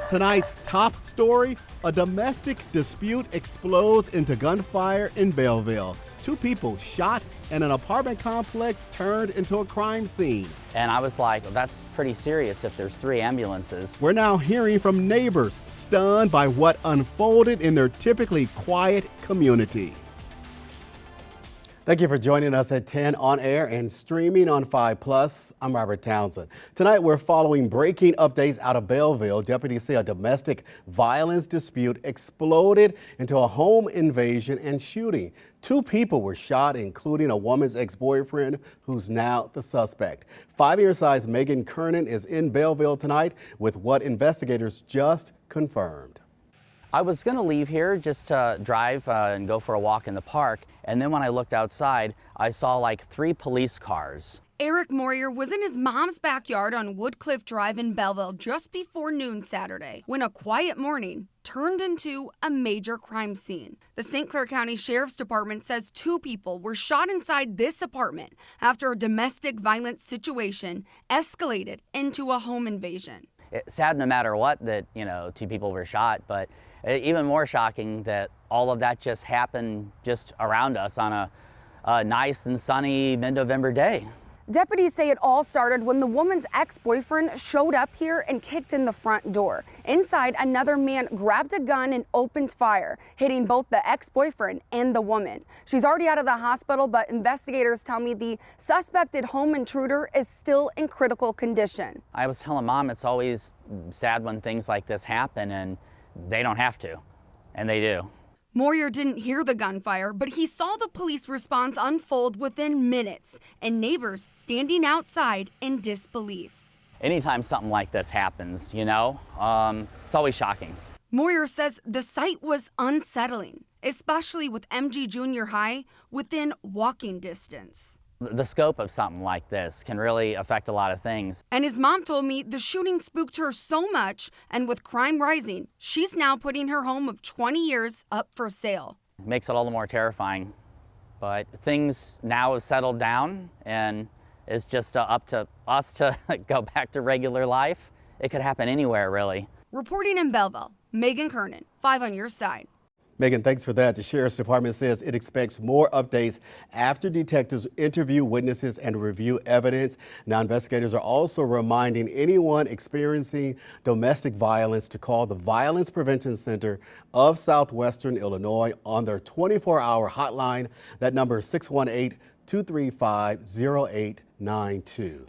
Tonight's top story, a domestic dispute explodes into gunfire in Belleville. 2 people shot and an apartment complex turned into a crime scene. And I was like, well, that's pretty serious if there's 3 ambulances. We're now hearing from neighbors stunned by what unfolded in their typically quiet community. Thank you for joining us at 10 on air and streaming on 5+. I'm Robert Townsend. Tonight we're following breaking updates out of Belleville. Deputies say a domestic violence dispute exploded into a home invasion and shooting. 2 people were shot, including a woman's ex-boyfriend, who's now the suspect. 5-year size Megan Kernan is in Belleville tonight with what investigators just confirmed. I was going to leave here just to drive and go for a walk in the park. And then when I looked outside, I saw like 3 police cars. Eric Moyer was in his mom's backyard on Woodcliff Drive in Belleville just before noon Saturday when a quiet morning turned into a major crime scene. The St. Clair County Sheriff's Department says 2 people were shot inside this apartment after a domestic violence situation escalated into a home invasion. It's sad no matter what that, 2 people were shot, but even more shocking that all of that just happened just around us on a nice and sunny mid-November day. Deputies say it all started when the woman's ex-boyfriend showed up here and kicked in the front door. Inside, another man grabbed a gun and opened fire, hitting both the ex-boyfriend and the woman. She's already out of the hospital, but investigators tell me the suspected home intruder is still in critical condition. I was telling Mom it's always sad when things like this happen, and they don't have to, and they do. Moyer didn't hear the gunfire, but he saw the police response unfold within minutes and neighbors standing outside in disbelief. Anytime something like this happens, it's always shocking. Moyer says the sight was unsettling, especially with MG Junior High within walking distance. The scope of something like this can really affect a lot of things. And his mom told me the shooting spooked her so much, and with crime rising, she's now putting her home of 20 years up for sale. It makes it all the more terrifying. But things now have settled down, and it's just up to us to go back to regular life. It could happen anywhere, really. Reporting in Belleville, Megan Kernan, 5 on your side. Megan, thanks for that. The Sheriff's Department says it expects more updates after detectives interview witnesses and review evidence. Now, investigators are also reminding anyone experiencing domestic violence to call the Violence Prevention Center of Southwestern Illinois on their 24-hour hotline. That number is 618-235-0892.